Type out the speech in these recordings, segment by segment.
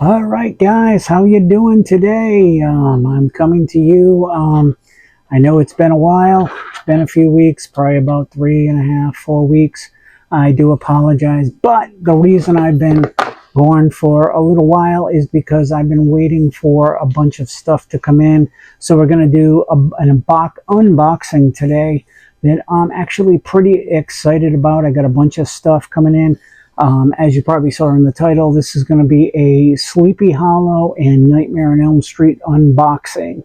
All right, guys, how you doing today? I'm coming to you. I know it's been a while. It's been a few weeks, probably about 3.5, 4 weeks. I do apologize, but the reason I've been gone for a little while is because I've been waiting for a bunch of stuff to come in. So we're going to do an unboxing today that I'm actually pretty excited about. I got a bunch of stuff coming in. As you probably saw in the title, this is going to be a Sleepy Hollow and Nightmare on Elm Street unboxing.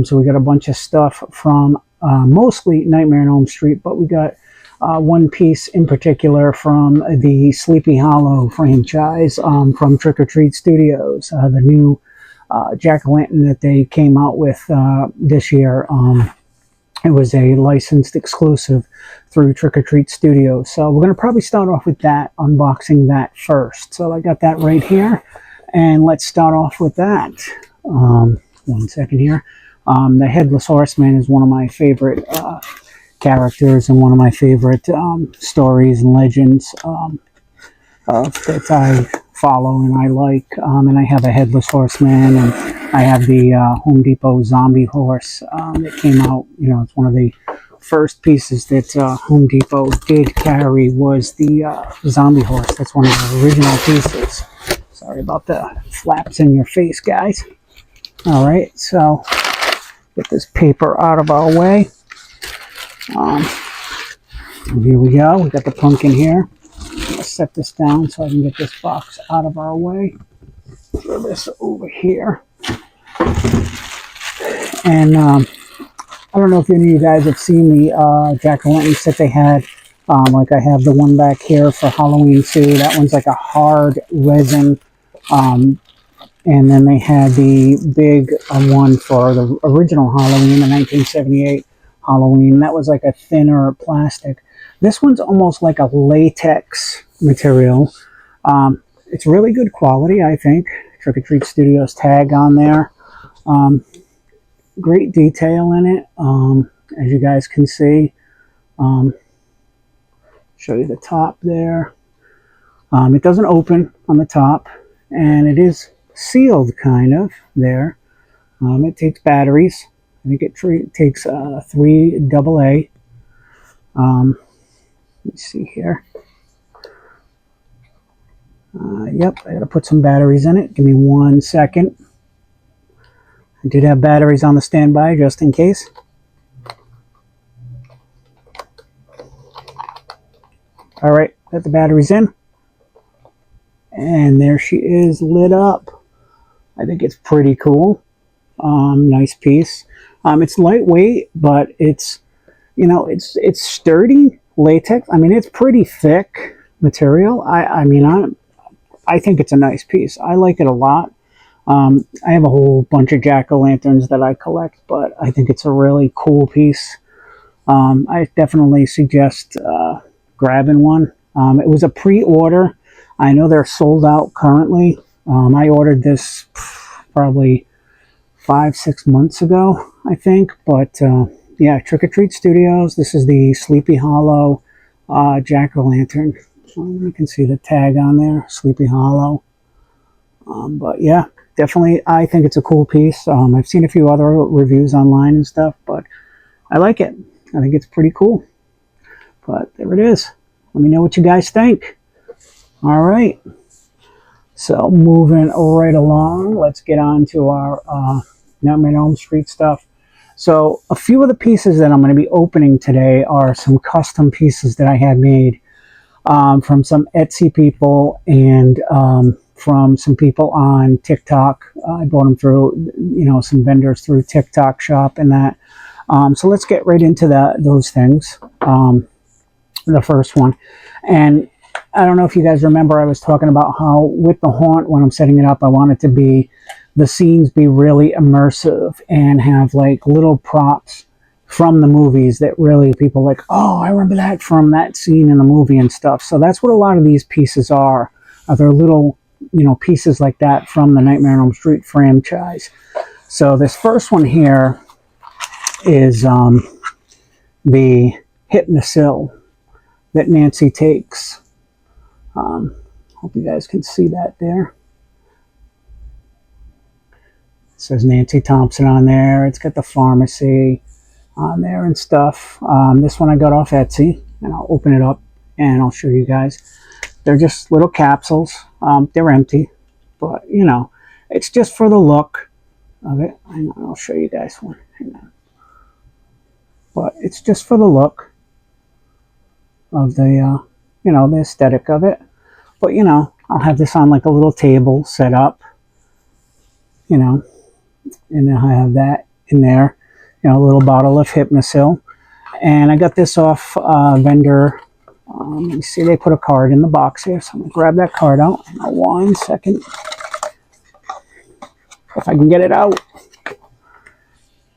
So we got a bunch of stuff from mostly Nightmare on Elm Street, but we got one piece in particular from the Sleepy Hollow franchise from Trick or Treat Studios, the new jack-o'-lantern that they came out with this year. It was a licensed exclusive through Trick or Treat Studios. So we're going to probably start off with that, unboxing that first. So I got that right here. And let's start off with that. 1 second here. The Headless Horseman is one of my favorite characters and one of my favorite stories and legends that I follow and I like. And I have a Headless Horseman, and I have the Home Depot zombie horse that came out. You know, it's one of the first pieces that Home Depot did carry was the zombie horse. That's one of the original pieces. Sorry about the flaps in your face, guys. All right, so get this paper out of our way. And here we go. We got the pumpkin here. Let's set this down so I can get this box out of our way. Throw this over here. And I don't know if any of you guys have seen the jack-o'-lanterns that they had. Like I have the one back here for Halloween too. That one's like a hard resin. And then they had the big one for the original Halloween, the 1978 Halloween. That was like a thinner plastic. This one's almost like a latex material. It's really good quality, I think. Trick or Treat Studios tag on there. Great detail in it, as you guys can see. Show you the top there. It doesn't open on the top, and it is sealed kind of there. It takes batteries. I think it takes 3 AA. Let's see here. Yep, I gotta put some batteries in it. Give me 1 second. I did have batteries on the standby just in case. All right, got the batteries in. And there she is, lit up. I think it's pretty cool. Nice piece. It's lightweight, but it's, you know, it's sturdy latex. I mean, it's pretty thick material. I think it's a nice piece. I like it a lot. I have a whole bunch of jack-o'-lanterns that I collect, but I think it's a really cool piece. I definitely suggest grabbing one. It was a pre-order. I know they're sold out currently. I ordered this probably 5-6 months ago, I think. But yeah, Trick or Treat Studios. This is the Sleepy Hollow jack-o'-lantern. You can see the tag on there, Sleepy Hollow. But yeah, definitely, I think it's a cool piece. I've seen a few other reviews online and stuff, but I like it. I think it's pretty cool. But there it is. Let me know what you guys think. All right. So moving right along, let's get on to our Nightmare on Elm Street stuff. So a few of the pieces that I'm going to be opening today are some custom pieces that I had made from some Etsy people and from some people on TikTok. I bought them through, you know, some vendors through TikTok Shop and that. So let's get right into those things. The first one. And I don't know if you guys remember, I was talking about how with the haunt, when I'm setting it up, I want it to be, the scenes be really immersive and have like little props from the movies that really people like, oh, I remember that from that scene in the movie and stuff. So that's what a lot of these pieces are. They're little, you know, pieces like that from the Nightmare on Elm Street franchise. So this first one here is the Hypnosil that Nancy takes. Hope you guys can see that there. It says Nancy Thompson on there. It's got the pharmacy on there and stuff. This one I got off Etsy, and I'll open it up and I'll show you guys. They're just little capsules. They're empty, but you know, it's just for the look of it. Hang on, I'll show you guys one. Hang on. But it's just for the look of the, you know, the aesthetic of it. But you know, I'll have this on like a little table set up, you know, and then I have that in there, you know, a little bottle of Hypnosil. And I got this off vendor. You see they put a card in the box here, so I'm going to grab that card out. 1 second. If I can get it out.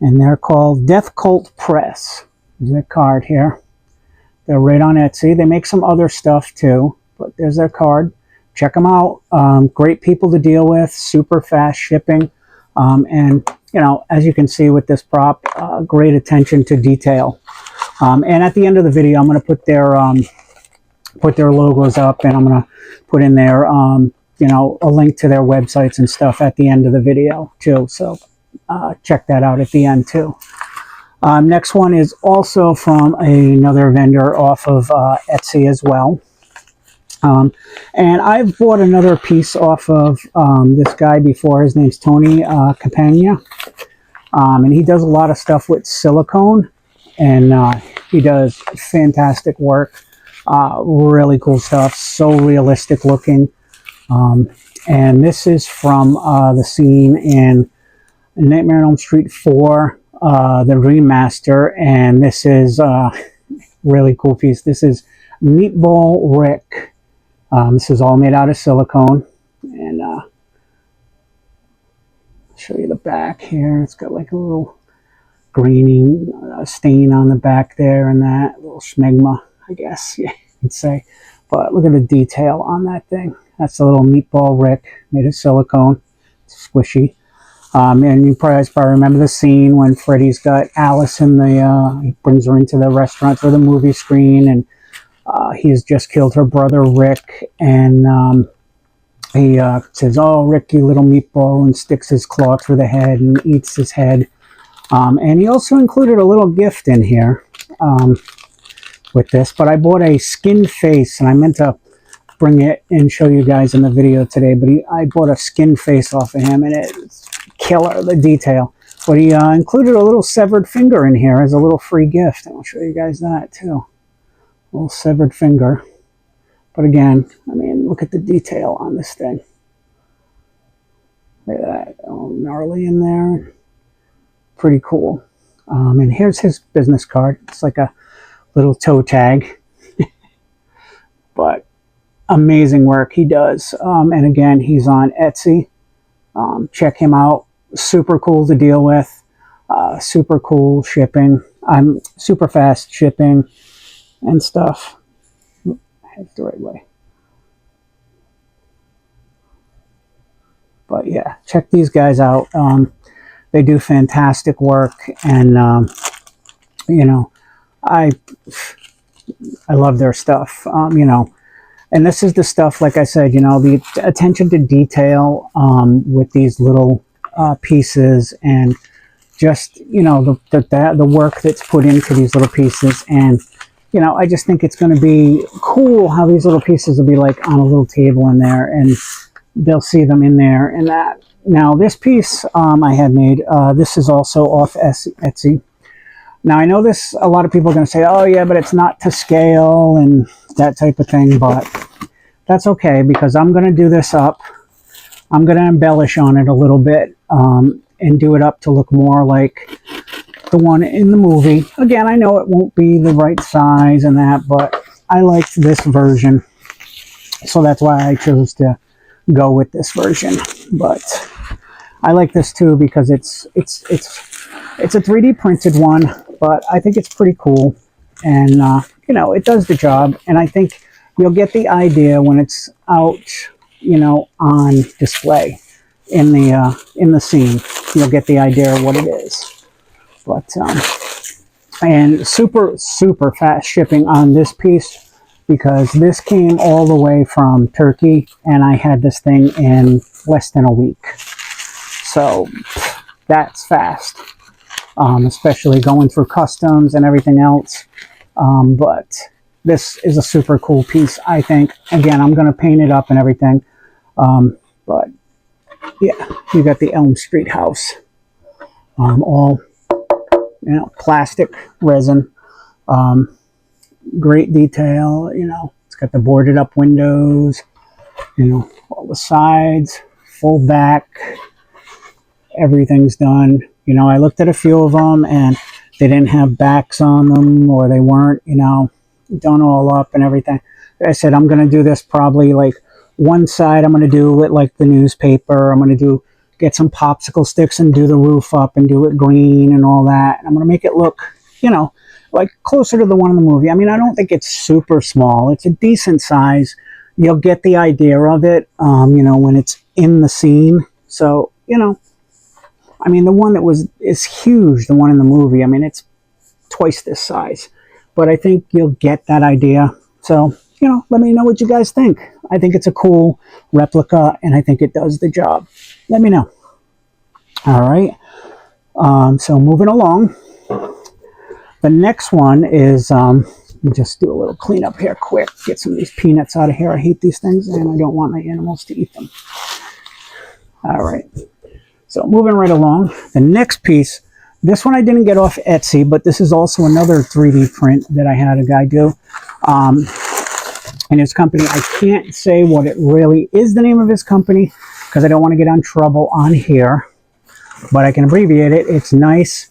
And they're called Death Cult Press. There's their card here. They're right on Etsy. They make some other stuff too, but there's their card. Check them out. Great people to deal with, super fast shipping. And, you know, as you can see with this prop, great attention to detail. And at the end of the video, I'm going to put their logos up, and I'm going to put in there, you know, a link to their websites and stuff at the end of the video too. So check that out at the end too. Next one is also from another vendor off of Etsy as well. And I've bought another piece off of this guy before. His name's Tony Campagna. And he does a lot of stuff with silicone. And he does fantastic work. Really cool stuff. So realistic looking. And this is from the scene in Nightmare on Elm Street 4, the remaster. And this is really cool piece. This is Meatball Rick. This is all made out of silicone, and I'll show you the back here. It's got like a little grainy stain on the back there, and that little schmegma, I guess you'd say. But look at the detail on that thing. That's a little Meatball Rick made of silicone. It's squishy. And you probably remember the scene when Freddy's got Alice in the, he brings her into the restaurant for the movie screen, and he has just killed her brother Rick, and he says, "Oh, Rick, you little meatball," and sticks his claw through the head and eats his head. And he also included a little gift in here with this, but I bought a skin face, and I meant to bring it and show you guys in the video today, but I bought a skin face off of him, and it's killer, the detail. But he included a little severed finger in here as a little free gift, and I'll show you guys that too. Little severed finger. But again, I mean, look at the detail on this thing. Look at that. Oh, gnarly in there. Pretty cool. And here's his business card. It's like a little toe tag. But amazing work he does. And again, he's on Etsy. Check him out. Super cool to deal with. Super cool shipping. Super fast shipping and stuff. That's the right way. But yeah, check these guys out. They do fantastic work, and you know, I love their stuff. You know, and this is the stuff, like I said, you know, the attention to detail with these little pieces, and just, you know, the work that's put into these little pieces. And you know, I just think it's going to be cool how these little pieces will be like on a little table in there, and they'll see them in there and that. Now, this piece I had made, this is also off Etsy. Now, I know this, a lot of people are going to say, oh yeah, but it's not to scale and that type of thing, but that's okay, because I'm going to do this up. I'm going to embellish on it a little bit and do it up to look more like the one in the movie. Again, I know it won't be the right size and that, but I liked this version, so that's why I chose to go with this version. But I like this too, because it's a 3D printed one, but I think it's pretty cool, and you know, it does the job. And I think you'll get the idea when it's out, you know, on display in the scene. You'll get the idea of what it is. But and super fast shipping on this piece, because this came all the way from Turkey, and I had this thing in less than a week. So that's fast, especially going through customs and everything else. But this is a super cool piece, I think. Again, I'm going to paint it up and everything. But yeah, you got the Elm Street house. All, you know, plastic resin. Great detail, you know. It's got the boarded up windows, you know, all the sides, full back. Everything's done. You know, I looked at a few of them and they didn't have backs on them, or they weren't, you know, done all up and everything. I said, I'm going to do this probably like one side. I'm going to do it like the newspaper. I'm going to get some popsicle sticks and do the roof up and do it green and all that. And I'm going to make it look, you know, like closer to the one in the movie. I mean, I don't think it's super small. It's a decent size. You'll get the idea of it, you know, when it's in the scene. So, you know, I mean, the one that is huge, the one in the movie. I mean, it's twice this size. But I think you'll get that idea. So, you know, let me know what you guys think. I think it's a cool replica, and I think it does the job. Let me know. All right. So moving along. The next one is, let me just do a little cleanup here quick. Get some of these peanuts out of here. I hate these things, and I don't want my animals to eat them. All right. So moving right along. The next piece, this one I didn't get off Etsy, but this is also another 3D print that I had a guy do. And his company, I can't say what it really is, the name of his company, because I don't want to get in trouble on here. But I can abbreviate it. It's Nice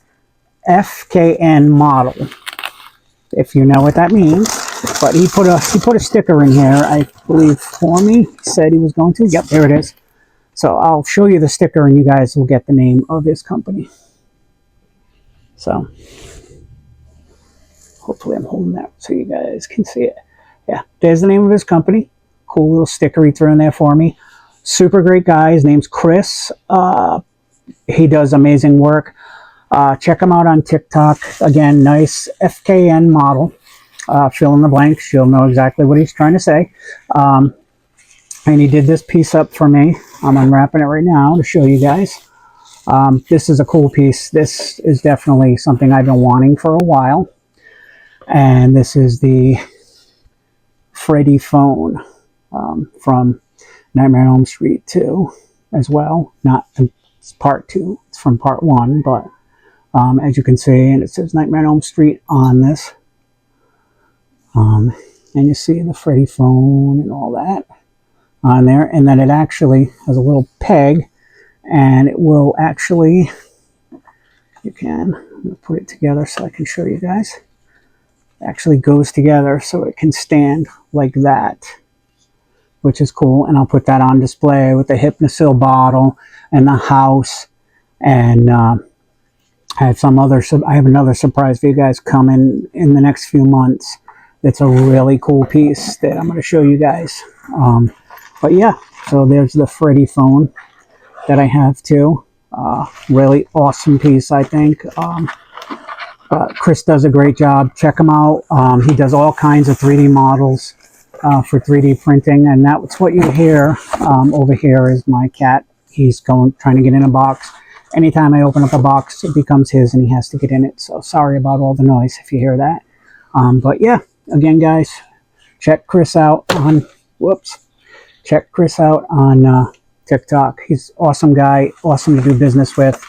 FKN Model, if you know what that means. But he put a sticker in here, I believe, for me. He said he was going to. Yep, there it is. So I'll show you the sticker, and you guys will get the name of his company. So hopefully I'm holding that so you guys can see it. Yeah, there's the name of his company. Cool little sticker he threw in there for me. Super great guy. His name's Chris. He does amazing work. Check him out on TikTok. Again, Nice FKN Model. Fill in the blanks. You'll know exactly what he's trying to say. And he did this piece up for me. I'm unwrapping it right now to show you guys. This is a cool piece. This is definitely something I've been wanting for a while. And this is the Freddy phone from Nightmare on Elm Street 2 as well. Not it's part 2. It's from part 1, but as you can see, and it says Nightmare on Elm Street on this. And you see the Freddy phone and all that on there. And then it actually has a little peg, and it will actually, I'm going to put it together so I can show you guys. It actually goes together so it can stand like that, which is cool. And I'll put that on display with the Hypnosil bottle and the house. And I have another surprise for you guys coming in the next few months. It's a really cool piece that I'm going to show you guys. But yeah, so there's the Freddy phone that I have too. Really awesome piece, I think. Chris does a great job. Check him out. He does all kinds of 3D models for 3D printing, and that's what you hear over here is my cat. He's trying to get in a box. Anytime I open up a box, it becomes his, and he has to get in it. So sorry about all the noise if you hear that. But yeah, again, guys, check Chris out on TikTok. He's an awesome guy, awesome to do business with.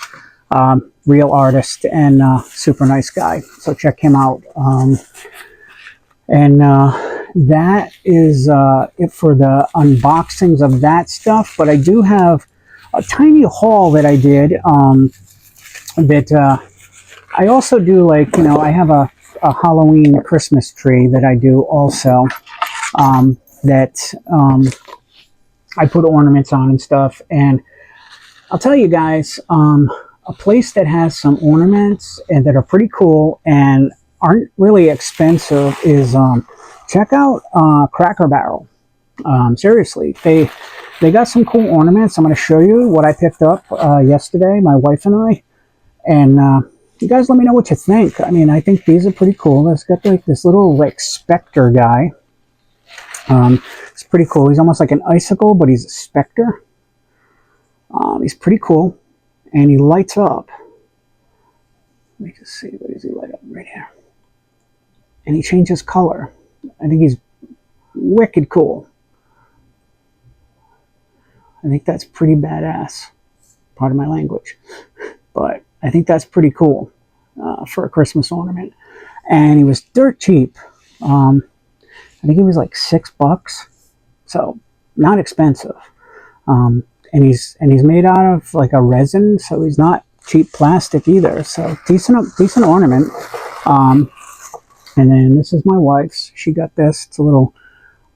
Real artist and super nice guy. So check him out. That is it for the unboxings of that stuff. But I do have a tiny haul that I did I also do, like, you know, I have a Halloween Christmas tree that I do also I put ornaments on and stuff. And I'll tell you guys, a place that has some ornaments and that are pretty cool and aren't really expensive is check out Cracker Barrel. Seriously, they got some cool ornaments. I'm going to show you what I picked up yesterday, my wife and I. And you guys let me know what you think. I mean, I think these are pretty cool. It's got like this little like specter guy. It's pretty cool. He's almost like an icicle, but he's a specter. He's pretty cool. and he lights up. Let me just see, what does he light up right here? And he changes color. I think he's wicked cool. I think that's pretty badass. Pardon my language. But I think that's pretty cool for a Christmas ornament. And he was dirt cheap. I think he was like $6. So not expensive. And he's made out of like a resin, so he's not cheap plastic either. So decent ornament. And then this is my wife's. She got this. It's a little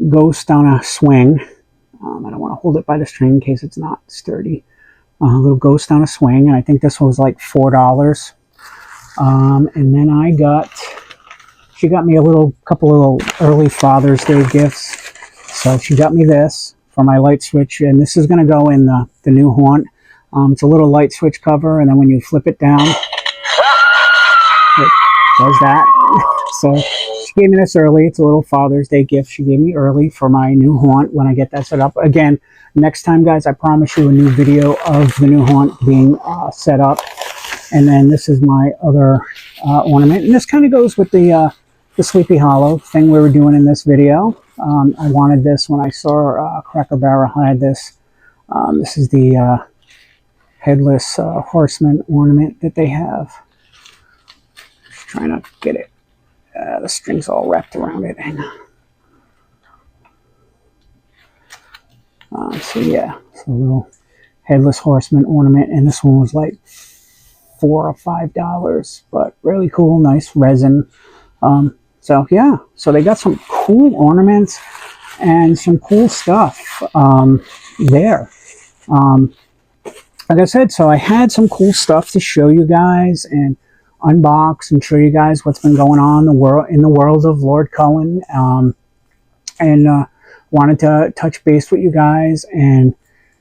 ghost on a swing. I don't want to hold it by the string in case it's not sturdy. A little ghost on a swing, and I think this was like $4. And then she got me a couple little early Father's Day gifts. So she got me this for my light switch, and this is going to go in the new haunt. It's a little light switch cover, and then when you flip it down, it does that. So she gave me this early. It's a little Father's Day gift she gave me early for my new haunt when I get that set up. Again, next time, guys, I promise you a new video of the new haunt being set up. And then this is my other ornament. And this kind of goes with the Sleepy Hollow thing we were doing in this video. I wanted this when I saw Cracker Barrel had this. This is the headless horseman ornament that they have. Just trying to get it. The string's all wrapped around it. So yeah, it's a little headless horseman ornament, and this one was like $4 or $5, but really cool, nice resin. So yeah, so they got some cool ornaments and some cool stuff there. Like I said, so I had some cool stuff to show you guys and unbox and show you guys what's been going on in the world of Lord Cullen, and wanted to touch base with you guys and,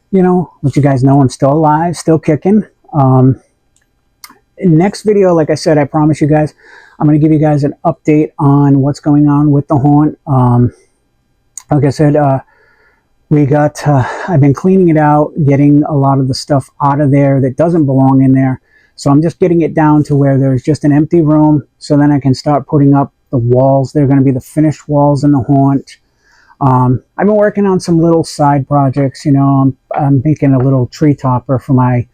you know, let you guys know I'm still alive, still kicking. Next video, like I said, I promise you guys, I'm going to give you guys an update on what's going on with the haunt. Like I said, I've been cleaning it out, getting a lot of the stuff out of there that doesn't belong in there. So I'm just getting it down to where there's just an empty room, so then I can start putting up the walls. They're going to be the finished walls in the haunt. I've been working on some little side projects. You know, I'm making a little tree topper for my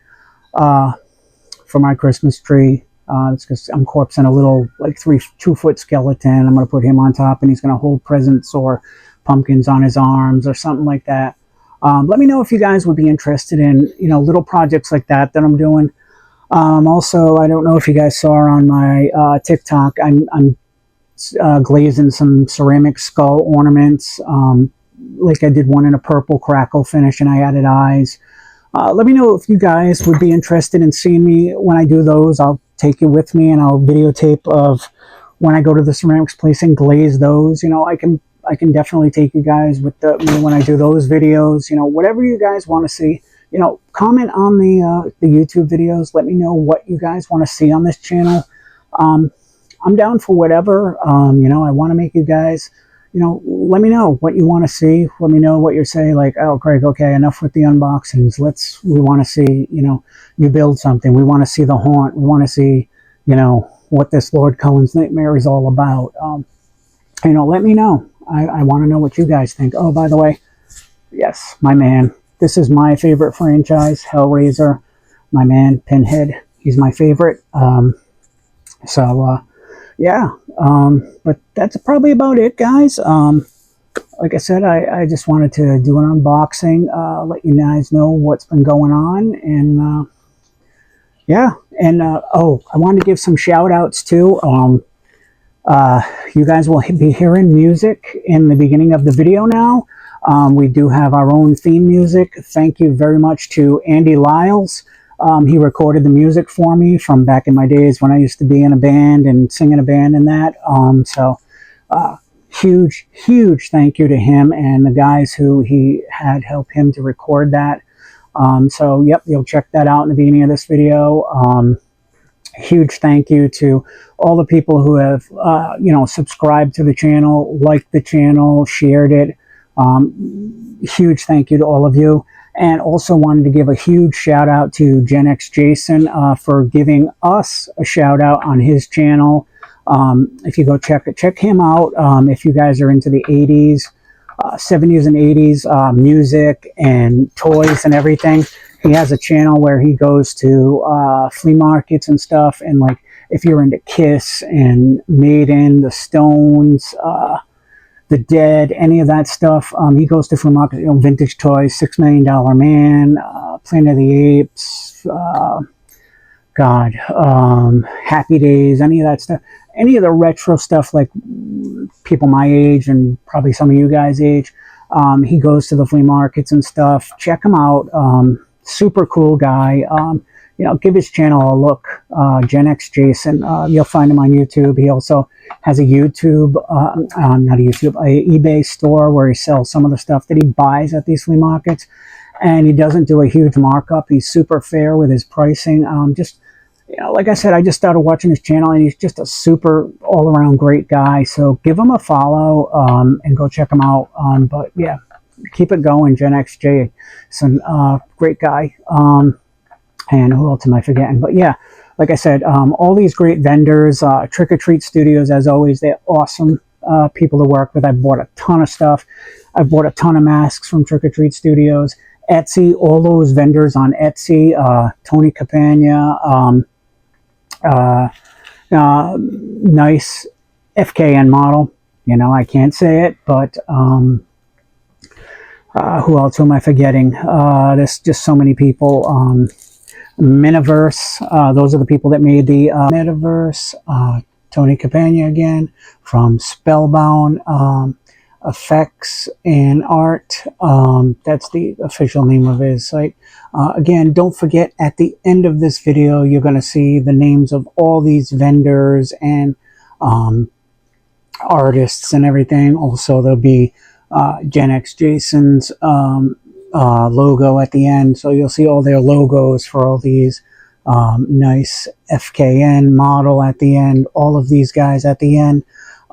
Christmas tree. It's because I'm corpsing a little like 2-foot skeleton. I'm going to put him on top, and he's going to hold presents or pumpkins on his arms or something like that. Let me know if you guys would be interested in, you know, little projects like that I'm doing. Also, I don't know if you guys saw on my TikTok, I'm glazing some ceramic skull ornaments. Like I did one in a purple crackle finish, and I added eyes. Let me know if you guys would be interested in seeing me when I do those. I'll take you with me, and I'll videotape of when I go to the ceramics place and glaze those. You know, I can definitely take you guys with me when I do those videos. You know, whatever you guys want to see. You know, comment on the YouTube videos. Let me know what you guys want to see on this channel. I'm down for whatever. You know, I want to make you guys, you know, let me know what you want to see. Let me know what you're saying, like, oh, Craig, okay, enough with the unboxings. We want to see, you know, you build something. We want to see the haunt. We want to see, you know, what this Lord Cullen's Nightmare is all about. You know, let me know. I want to know what you guys think. Oh, by the way, yes, my man. This is my favorite franchise, Hellraiser. My man, Pinhead. He's my favorite. Yeah. But that's probably about it, guys. Like I said, I just wanted to do an unboxing, let you guys know what's been going on. And, yeah. And, oh, I wanted to give some shout outs too. You guys will be hearing music in the beginning of the video now. We do have our own theme music. Thank you very much to Andy Lyles. He recorded the music for me from back in my days when I used to be in a band and sing in a band and that. Huge thank you to him and the guys who he had help him to record that. So, yep, you'll check that out in the beginning of this video. Huge thank you to all the people who have, you know, subscribed to the channel, liked the channel, shared it. Huge thank you to all of you. And also wanted to give a huge shout out to Gen X Jason for giving us a shout out on his channel. If you go check him out, if you guys are into the 80s, 70s and 80s music and toys and everything, he has a channel where he goes to flea markets and stuff. And like, if you're into Kiss and Maiden, the Stones, the Dead, any of that stuff, he goes to flea markets, vintage toys, $6 Million Man, Planet of the Apes, God, Happy Days, any of that stuff, any of the retro stuff, like people my age and probably some of you guys' age. He goes to the flea markets and stuff. Check him out. Super cool guy. Give his channel a look. Gen X Jason. You'll find him on YouTube. He also has a YouTube, not a YouTube, a eBay store where he sells some of the stuff that he buys at these flea markets. And he doesn't do a huge markup. He's super fair with his pricing. Like I said, I just started watching his channel, and he's just a super all-around great guy. So give him a follow and go check him out. But yeah, keep it going, Gen XJ. Some great guy. And who else am I forgetting? But yeah, like I said, all these great vendors, Trick or Treat Studios, as always, they're awesome people to work with. I've bought a ton of stuff. I've bought a ton of masks from Trick or Treat Studios. Etsy, all those vendors on Etsy, Tony Campagna, nice FKN model. I can't say it, but who else am I forgetting? There's just so many people. Miniverse, those are the people that made the Metaverse. Tony Campagna again from Spellbound. Effects and Art, that's the official name of his site. Again, don't forget, at the end of this video you're going to see the names of all these vendors and artists and everything. Also, there'll be Gen X Jason's logo at the end, so you'll see all their logos for all these. Nice FKN model at the end, all of these guys at the end.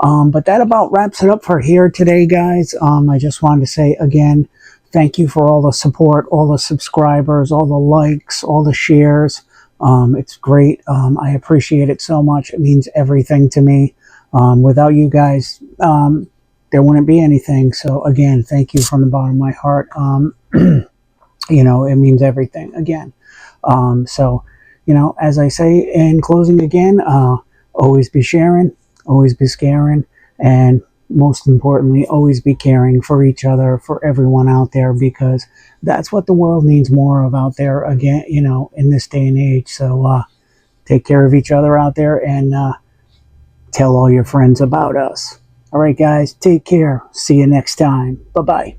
But that about wraps it up for here today, guys. I just wanted to say again, thank you for all the support, all the subscribers, all the likes, all the shares. It's great. I appreciate it so much. It means everything to me. Without you guys, there wouldn't be anything. So again, thank you from the bottom of my heart. It means everything again. As I say in closing again, always be sharing, always be scaring, and most importantly, always be caring for each other, for everyone out there, because that's what the world needs more of out there again, in this day and age. So take care of each other out there, and tell all your friends about us. All right, guys, take care. See you next time. Bye-bye.